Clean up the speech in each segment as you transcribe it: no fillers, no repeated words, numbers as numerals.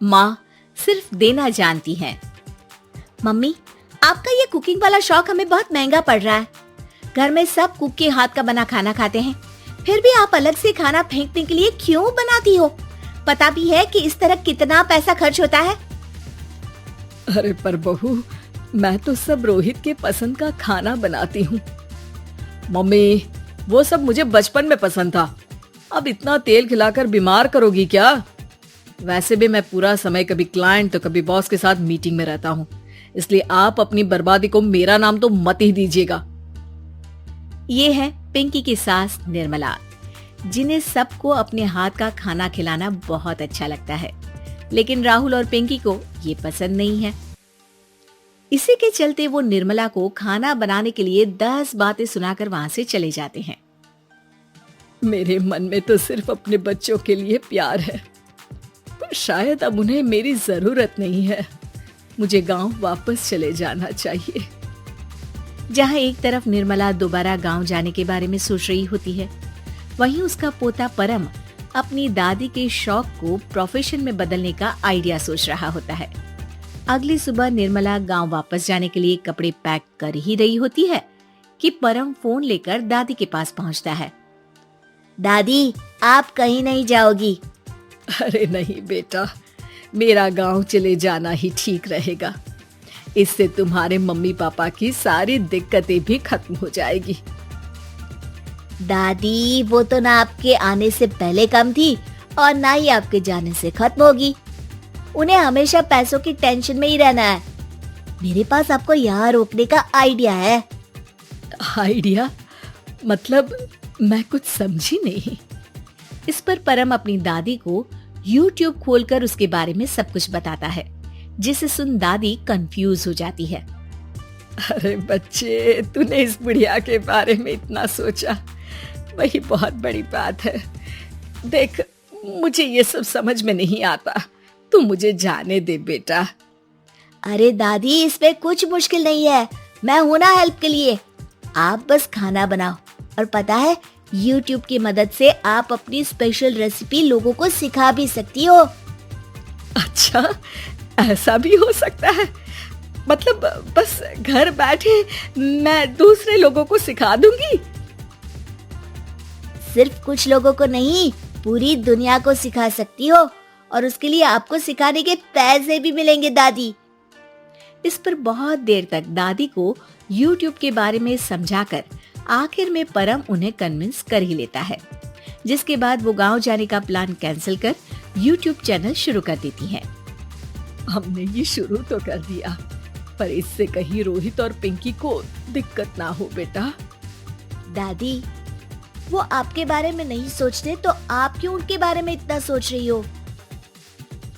माँ सिर्फ देना जानती हैं। मम्मी, आपका ये कुकिंग वाला शौक हमें बहुत महंगा पड़ रहा है। घर में सब कुक के हाथ का बना खाना खाते हैं, फिर भी आप अलग से खाना फेंकने के लिए क्यों बनाती हो? पता भी है कि इस तरह कितना पैसा खर्च होता है। अरे पर बहू, मैं तो सब रोहित के पसंद का खाना बनाती हूँ। मम्मी, वो सब मुझे बचपन में पसंद था। अब इतना तेल खिलाकर बीमार करोगी क्या? वैसे भी मैं पूरा समय कभी क्लाइंट तो कभी बॉस के साथ मीटिंग में रहता हूँ, इसलिए आप अपनी बर्बादी को मेरा नाम तो मत ही दीजिएगा। ये है पिंकी की सास निर्मला, जिन्हें सबको अपने हाथ का खाना खिलाना बहुत अच्छा लगता है, लेकिन राहुल और पिंकी को ये पसंद नहीं है। इसी के चलते वो निर्मला को खाना बनाने के लिए 10 बातें सुनाकर वहां से चले जाते हैं। मेरे मन में तो सिर्फ अपने बच्चों के लिए प्यार है, पर शायद अब उन्हें मेरी जरूरत नहीं है। मुझे गांव वापस चले जाना चाहिए। जहां एक तरफ निर्मला दोबारा गांव जाने के बारे में सोच रही होती है, वहीं उसका पोता परम अपनी दादी के शौक को प्रोफेशन में बदलने का आइडिया सोच रहा होता है। अगली सुबह निर्मला गांव वापस जाने के लिए कपड़े पैक कर ही रही होती है कि परम फोन लेकर दादी के पास पहुंचता है। दादी, आप कहीं नहीं जाओगी? अरे नहीं बेटा, मेरा गांव चले जाना ही ठीक रहेगा। इससे तुम्हारे मम्मी पापा की सारी दिक्कतें भी खत्म हो जाएगी। दादी, वो तो ना आपके आने से पहले कम थी और ना ही आपके जाने से खत्म होगी। उन्हें हमेशा पैसों की टेंशन में ही रहना है। मेरे पास आपको यहाँ रोकने का आइडिया है। आइडिया? मतलब मैं कुछ समझी नहीं। इस पर परम अपनी दादी को YouTube खोलकर उसके बारे में सब कुछ बताता है, जिसे सुन दादी कंफ्यूज हो जाती है। अरे बच्चे, तूने इस बुढ़िया के बारे में इतना सोचा, वही बहुत बड़ी बात है। देख, मुझे ये सब समझ में नहीं आता, तू मुझे जाने दे बेटा। अरे दादी, इसमें कुछ मुश्किल नहीं है, मैं हूं ना हेल्प के लिए। आप बस खाना बनाओ, और पता है YouTube की मदद से आप अपनी स्पेशल रेसिपी लोगों को सिखा भी सकती हो। अच्छा, ऐसा भी हो सकता है? मतलब बस घर बैठे मैं दूसरे लोगों को सिखा दूंगी? सिर्फ कुछ लोगों को नहीं, पूरी दुनिया को सिखा सकती हो, और उसके लिए आपको सिखाने के पैसे भी मिलेंगे दादी। इस पर बहुत देर तक दादी को YouTube के बारे में समझाकर आखिर में परम उन्हें कन्विंस कर ही लेता है, जिसके बाद वो गांव जाने का प्लान कैंसिल कर YouTube चैनल शुरू कर देती हैं। हमने ये शुरू तो कर दिया, पर इससे कहीं रोहित और पिंकी को दिक्कत ना हो बेटा। दादी, वो आपके बारे में नहीं सोचते तो आप क्यों उनके बारे में इतना सोच रही हो?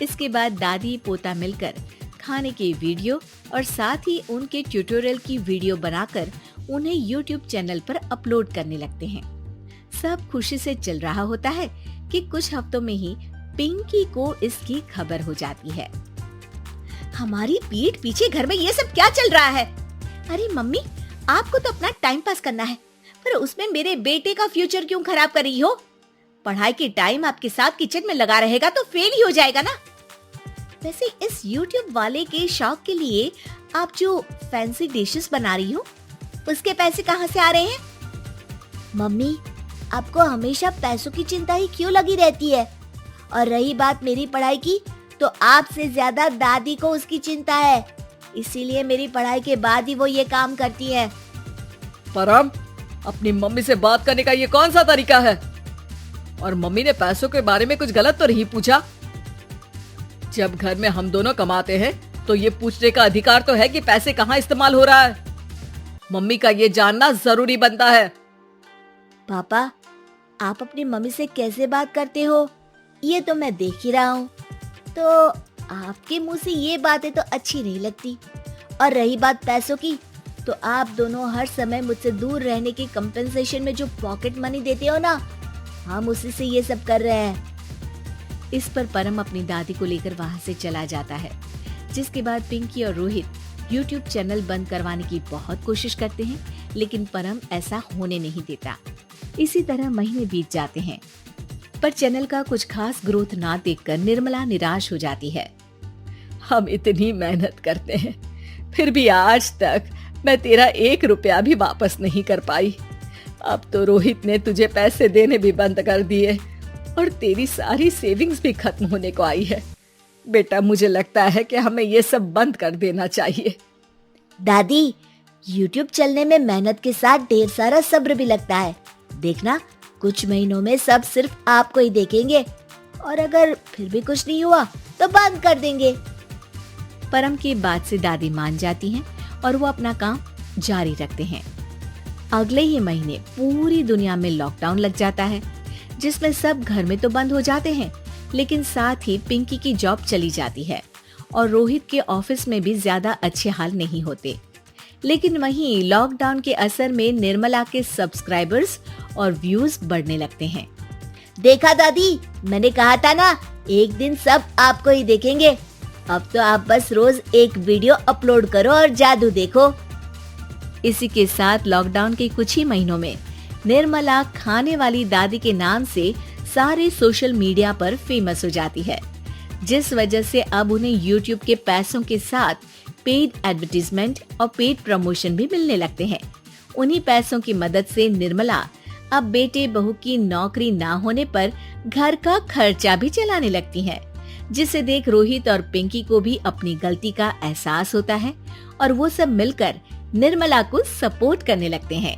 इसके बाद दादी पोता मिलकर खाने के वीडियो और साथ ही उनके ट्यूटोरियल की वीडियो बनाकर उन्हें YouTube चैनल पर अपलोड करने लगते हैं। सब खुशी से चल रहा होता है कि कुछ हफ्तों में ही पिंकी को इसकी खबर हो जाती है। हमारी पीठ पीछे घर में ये सब क्या चल रहा है? अरे मम्मी, आपको तो अपना टाइम पास करना है, पर उसमें मेरे बेटे का फ्यूचर क्यों खराब कर रही हो? पढ़ाई के टाइम आपके साथ किचन में लगा रहेगा तो फेल ही हो जाएगा ना। वैसे इस YouTube वाले के शौक के लिए आप जो फैंसी डिशेस बना रही हो, उसके पैसे कहाँ से आ रहे हैं? मम्मी, आपको हमेशा पैसों की चिंता ही क्यों लगी रहती है? और रही बात मेरी पढ़ाई की, तो आपसे ज्यादा दादी को उसकी चिंता है, इसीलिए मेरी पढ़ाई के बाद ही वो ये काम करती है। परम, अपनी मम्मी से बात करने का ये कौन सा तरीका है? और मम्मी ने पैसों के बारे में कुछ गलत तो नहीं पूछा? जब घर में हम दोनों कमाते हैं तो ये पूछने का अधिकार तो है कि पैसे कहाँ इस्तेमाल हो रहा है। मम्मी का ये जानना जरूरी बनता है। पापा, आप अपनी मम्मी से कैसे बात करते हो ये तो मैं देख ही रहा हूँ, तो आपके मुंह से ये बातें तो अच्छी नहीं लगती। और रही बात पैसों की, तो आप दोनों हर समय मुझसे दूर रहने की कंपेंसेशन में जो पॉकेट मनी देते हो ना, हम उसी से ये सब कर रहे हैं। इस पर परम अपनी दादी को लेकर वहां से चला जाता है, जिसके बाद पिंकी और रोहित YouTube चैनल बंद करवाने की बहुत कोशिश करते हैं, लेकिन परम ऐसा होने नहीं देता। इसी तरह महीने बीत जाते हैं। पर चैनल का कुछ खास ग्रोथ ना देखकर निर्मला निराश हो जाती है। हम इतनी मेहनत करते हैं, फिर भी आज तक मैं तेरा 1 रुपया भी वापस नहीं कर पाई। अब तो रोहित ने तुझे पैसे देने भी बंद कर दिए और तेरी सारी सेविंग्स भी खत्म होने को आई है। बेटा, मुझे लगता है कि हमें ये सब बंद कर देना चाहिए। दादी, YouTube चलने में मेहनत के साथ ढेर सारा सब्र भी लगता है। देखना, कुछ महीनों में सब सिर्फ आपको ही देखेंगे और अगर फिर भी कुछ नहीं हुआ तो बंद कर देंगे। परम की बात से दादी मान जाती हैं और वो अपना काम जारी रखते हैं। अगले ही महीने पूरी दुनिया में लॉकडाउन लग जाता है, जिसमें सब घर में तो बंद हो जाते हैं, लेकिन साथ ही पिंकी की जॉब चली जाती है और रोहित के ऑफिस में भी ज्यादा अच्छे हाल नहीं होते। लेकिन वहीं लॉकडाउन के असर में निर्मला के सब्सक्राइबर्स और व्यूज बढ़ने लगते हैं। देखा दादी, मैंने कहा था ना, एक दिन सब आपको ही देखेंगे। अब तो आप बस रोज एक वीडियो अपलोड करो और जादू देखो। इसी के साथ लॉकडाउन के कुछ ही महीनों में निर्मला खाने वाली दादी के नाम से सारे सोशल मीडिया पर फेमस हो जाती है, जिस वजह से अब उन्हें YouTube के पैसों के साथ पेड एडवर्टीजमेंट और पेड प्रमोशन भी मिलने लगते हैं। उन्हीं पैसों की मदद से निर्मला अब बेटे बहू की नौकरी ना होने पर घर का खर्चा भी चलाने लगती हैं, जिसे देख रोहित और पिंकी को भी अपनी गलती का एहसास होता है और वो सब मिलकर निर्मला को सपोर्ट करने लगते हैं।